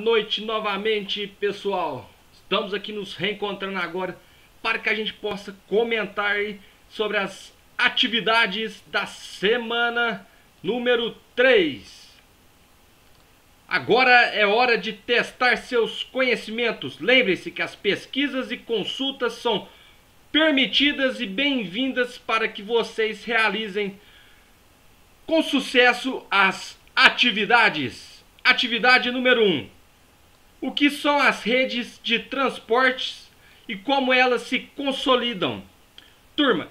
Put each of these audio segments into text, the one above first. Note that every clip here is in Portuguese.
Boa noite novamente, pessoal. Estamos aqui nos reencontrando agora para que a gente possa comentar aí sobre as atividades da semana número 3. Agora é hora de testar seus conhecimentos. Lembre-se que as pesquisas e consultas são permitidas e bem-vindas para que vocês realizem com sucesso as atividades. Atividade número 1. O que são as redes de transportes e como elas se consolidam? Turma,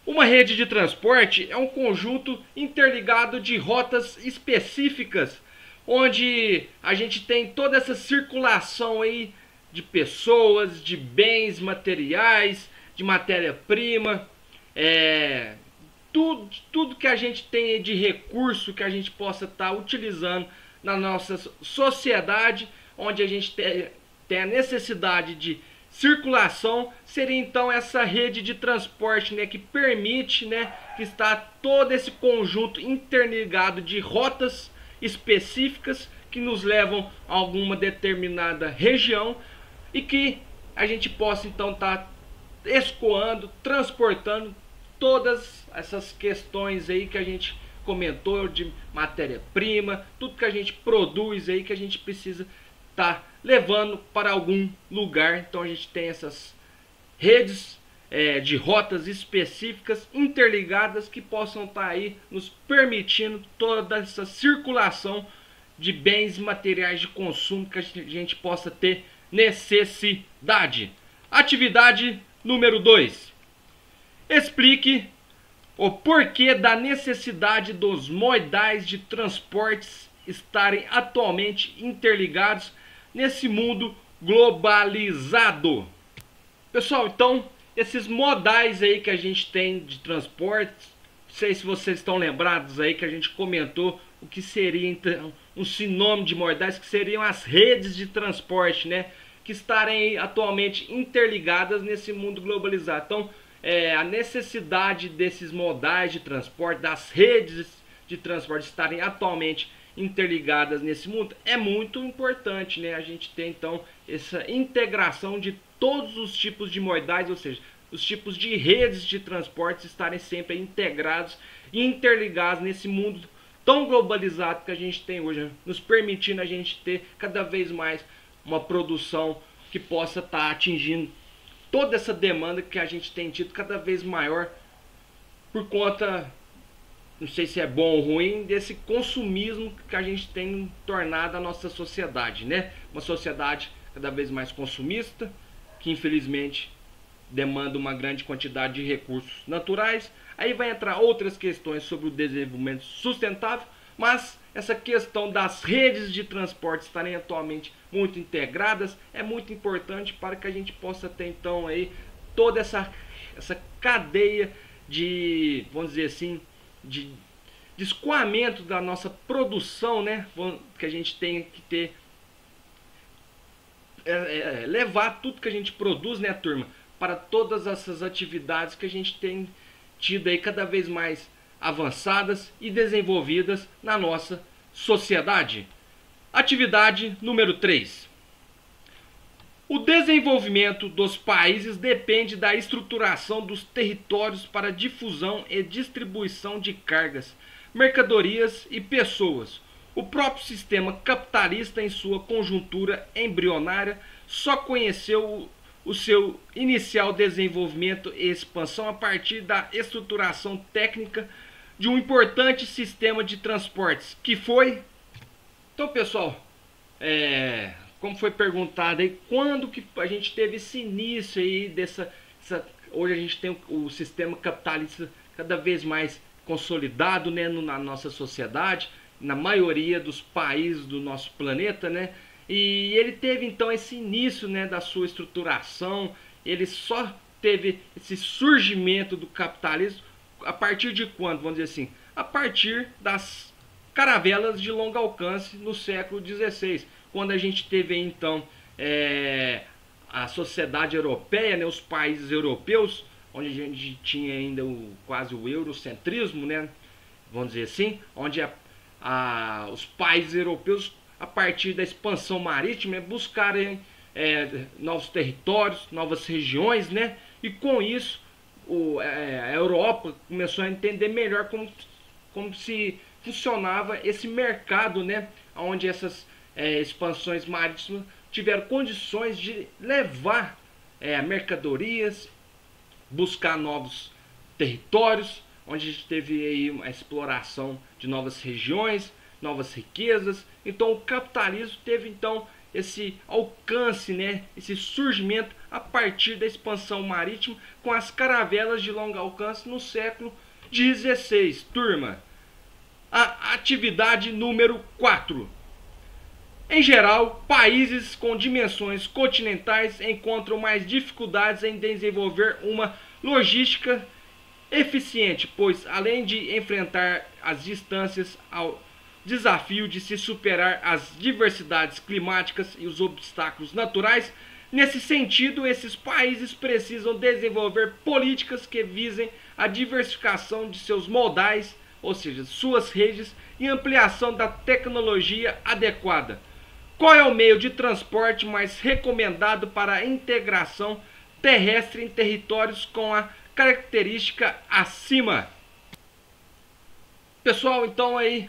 uma rede de transporte é um conjunto interligado de rotas específicas, onde a gente tem toda essa circulação aí de pessoas, de bens materiais, de matéria-prima, tudo que a gente tem de recurso que a gente possa estar utilizando na nossa sociedade, onde a gente tem a necessidade de circulação, seria então essa rede de transporte, né, que permite, né, que está todo esse conjunto interligado de rotas específicas que nos levam a alguma determinada região e que a gente possa então estar escoando, transportando todas essas questões aí que a gente comentou de matéria-prima, tudo que a gente produz aí que a gente precisa estar levando para algum lugar. Então a gente tem essas redes de rotas específicas interligadas que possam estar aí nos permitindo toda essa circulação de bens materiais de consumo que a gente possa ter necessidade. Atividade número 2. Explique o porquê da necessidade dos modais de transportes estarem atualmente interligados nesse mundo globalizado. Pessoal, então, esses modais aí que a gente tem de transportes, não sei se vocês estão lembrados aí que a gente comentou o que seria então um sinônimo de modais, que seriam as redes de transporte, né, que estarem atualmente interligadas nesse mundo globalizado. Então, a necessidade desses modais de transporte, das redes de transporte estarem atualmente interligadas nesse mundo é muito importante, né? A gente tem então essa integração de todos os tipos de modais, ou seja, os tipos de redes de transporte estarem sempre integrados e interligados nesse mundo tão globalizado que a gente tem hoje, nos permitindo a gente ter cada vez mais uma produção que possa estar atingindo toda essa demanda que a gente tem tido cada vez maior por conta, não sei se é bom ou ruim, desse consumismo que a gente tem tornado a nossa sociedade, né? Uma sociedade cada vez mais consumista, que infelizmente demanda uma grande quantidade de recursos naturais. Aí vai entrar outras questões sobre o desenvolvimento sustentável, mas essa questão das redes de transporte estarem atualmente muito integradas é muito importante para que a gente possa ter então aí toda essa cadeia de, vamos dizer assim, de escoamento da nossa produção, né? Que a gente tem que ter, levar tudo que a gente produz, né, turma, para todas essas atividades que a gente tem tido aí cada vez mais avançadas e desenvolvidas na nossa sociedade. Atividade número 3. O desenvolvimento dos países depende da estruturação dos territórios para difusão e distribuição de cargas, mercadorias e pessoas. O próprio sistema capitalista, em sua conjuntura embrionária, só conheceu o seu inicial desenvolvimento e expansão a partir da estruturação técnica de um importante sistema de transportes, que foi... Então, pessoal, como foi perguntado aí, quando que a gente teve esse início aí hoje a gente tem o sistema capitalista cada vez mais consolidado, né, na nossa sociedade, na maioria dos países do nosso planeta, né? E ele teve então esse início, né, da sua estruturação. Ele só teve esse surgimento do capitalismo a partir de quando? Vamos dizer assim, a partir das caravelas de longo alcance no século XVI, quando a gente teve então a sociedade europeia, né, os países europeus, onde a gente tinha ainda quase o eurocentrismo, né, vamos dizer assim, onde os países europeus a partir da expansão marítima, buscarem novos territórios, novas regiões, né? E com isso a Europa começou a entender melhor como se funcionava esse mercado, né? Onde essas expansões marítimas tiveram condições de levar mercadorias, buscar novos territórios, onde a gente teve aí uma exploração de novas regiões, novas riquezas. Então o capitalismo teve então esse alcance, né, esse surgimento a partir da expansão marítima com as caravelas de longo alcance no século XVI. Turma, a atividade número 4. Em geral, países com dimensões continentais encontram mais dificuldades em desenvolver uma logística eficiente, pois além de enfrentar as distâncias ao desafio de se superar as diversidades climáticas e os obstáculos naturais, nesse sentido, esses países precisam desenvolver políticas que visem a diversificação de seus modais, ou seja, suas redes, e ampliação da tecnologia adequada. Qual é o meio de transporte mais recomendado para a integração terrestre em territórios com a característica acima? Pessoal, então aí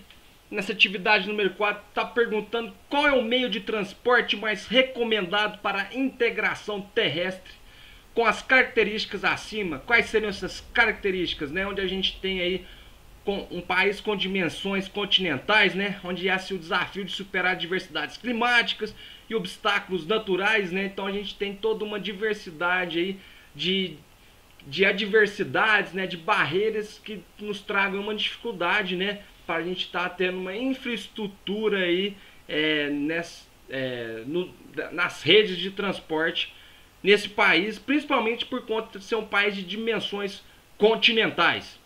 nessa atividade número 4 está perguntando qual é o meio de transporte mais recomendado para a integração terrestre com as características acima. Quais seriam essas características, né? Onde a gente tem aí com um país com dimensões continentais, né? Onde há o desafio de superar diversidades climáticas e obstáculos naturais, né? Então a gente tem toda uma diversidade aí de adversidades, né? De barreiras que nos tragam uma dificuldade, né? Para a gente estar tendo uma infraestrutura aí nas redes de transporte nesse país, principalmente por conta de ser um país de dimensões continentais.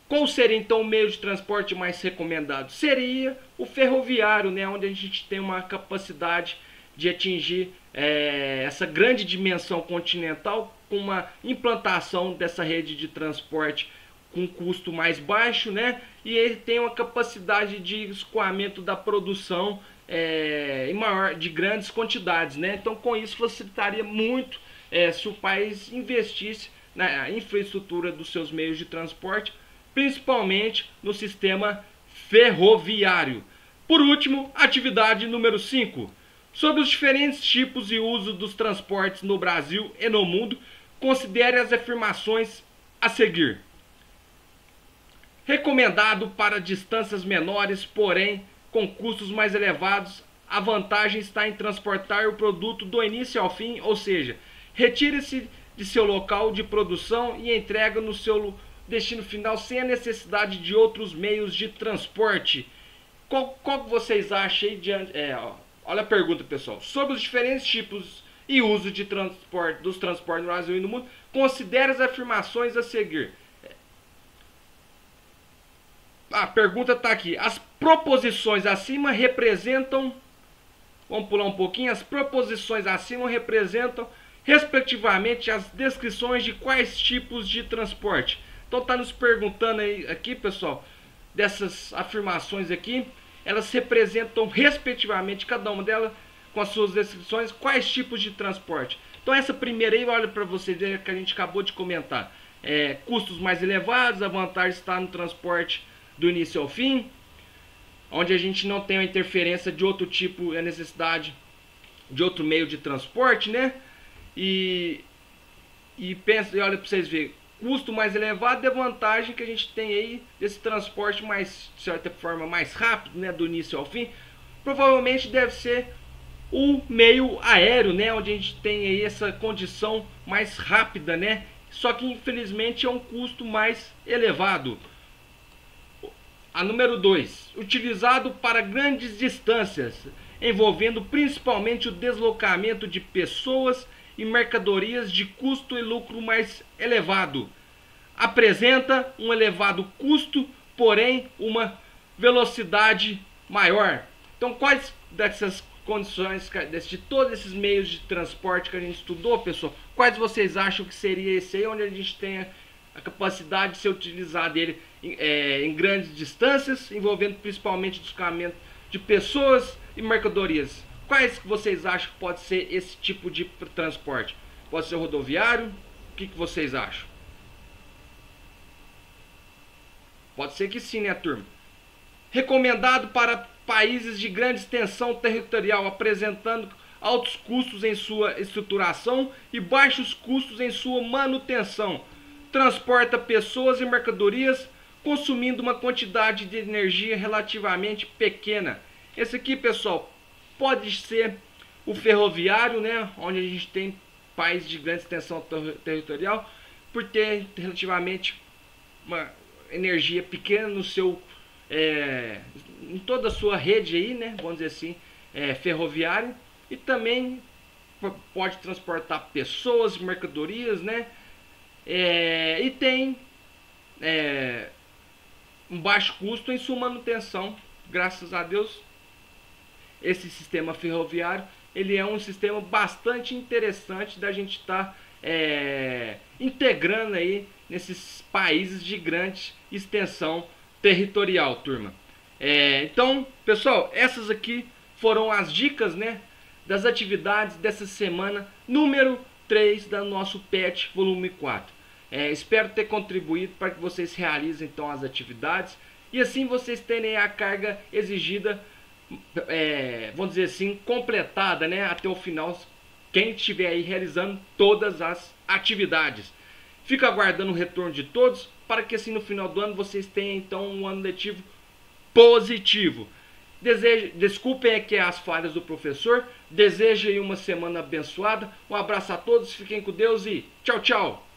Qual seria então o meio de transporte mais recomendado? Seria o ferroviário, né, onde a gente tem uma capacidade de atingir essa grande dimensão continental com uma implantação dessa rede de transporte com custo mais baixo, né? E ele tem uma capacidade de escoamento da produção de grandes quantidades, né? Então com isso facilitaria muito se o país investisse na infraestrutura dos seus meios de transporte, principalmente no sistema ferroviário. Por último, atividade número 5. Sobre os diferentes tipos e uso dos transportes no Brasil e no mundo, considere as afirmações a seguir. Recomendado para distâncias menores, porém com custos mais elevados, a vantagem está em transportar o produto do início ao fim, ou seja, retire-se de seu local de produção e entrega no seu destino final sem a necessidade de outros meios de transporte. Qual que vocês acham aí olha a pergunta, pessoal. Sobre os diferentes tipos e uso de transporte, dos transportes no Brasil e no mundo, considere as afirmações a seguir. A pergunta está aqui. As proposições acima representam... Vamos pular um pouquinho. As proposições acima representam, respectivamente, as descrições de quais tipos de transporte. Então está nos perguntando aí, aqui, pessoal, dessas afirmações aqui. Elas representam, respectivamente, cada uma delas, com as suas descrições, quais tipos de transporte. Então essa primeira aí, olha para vocês verem que a gente acabou de comentar. Custos mais elevados, a vantagem está no transporte do início ao fim, onde a gente não tem a interferência de outro tipo, a necessidade de outro meio de transporte, né? E pensa, e olha para vocês verem, custo mais elevado é a vantagem que a gente tem aí desse transporte mais, de certa forma, mais rápido, né, do início ao fim. Provavelmente deve ser o meio aéreo, né, onde a gente tem aí essa condição mais rápida, né? Só que infelizmente é um custo mais elevado. A número 2, utilizado para grandes distâncias, envolvendo principalmente o deslocamento de pessoas e mercadorias de custo e lucro mais elevado. Apresenta um elevado custo, porém uma velocidade maior. Então, quais dessas condições, de todos esses meios de transporte que a gente estudou, pessoal, quais vocês acham que seria esse aí, onde a gente tem a capacidade de ser utilizado ele em grandes distâncias, envolvendo principalmente o deslocamento de pessoas e mercadorias. Quais que vocês acham que pode ser esse tipo de transporte? Pode ser rodoviário? O que vocês acham? Pode ser que sim, né, turma? Recomendado para países de grande extensão territorial, apresentando altos custos em sua estruturação e baixos custos em sua manutenção. Transporta pessoas e mercadorias consumindo uma quantidade de energia relativamente pequena. Esse aqui, pessoal, pode ser o ferroviário, né, onde a gente tem países de grande extensão territorial, por ter relativamente uma energia pequena no seu em toda a sua rede aí, né, vamos dizer assim, ferroviária, e também pode transportar pessoas, mercadorias, né, e tem um baixo custo em sua manutenção. Graças a Deus, esse sistema ferroviário, ele é um sistema bastante interessante da gente estar integrando aí nesses países de grande extensão territorial, turma. Então, pessoal, essas aqui foram as dicas, né, das atividades dessa semana número 3 da nosso PET volume 4. Espero ter contribuído para que vocês realizem então as atividades e assim vocês terem a carga exigida, vamos dizer assim, completada, né, até o final, quem estiver aí realizando todas as atividades. Fico aguardando o retorno de todos, para que assim no final do ano vocês tenham então um ano letivo positivo. Desculpem aqui as falhas do professor, desejo aí uma semana abençoada, um abraço a todos, fiquem com Deus e tchau, tchau!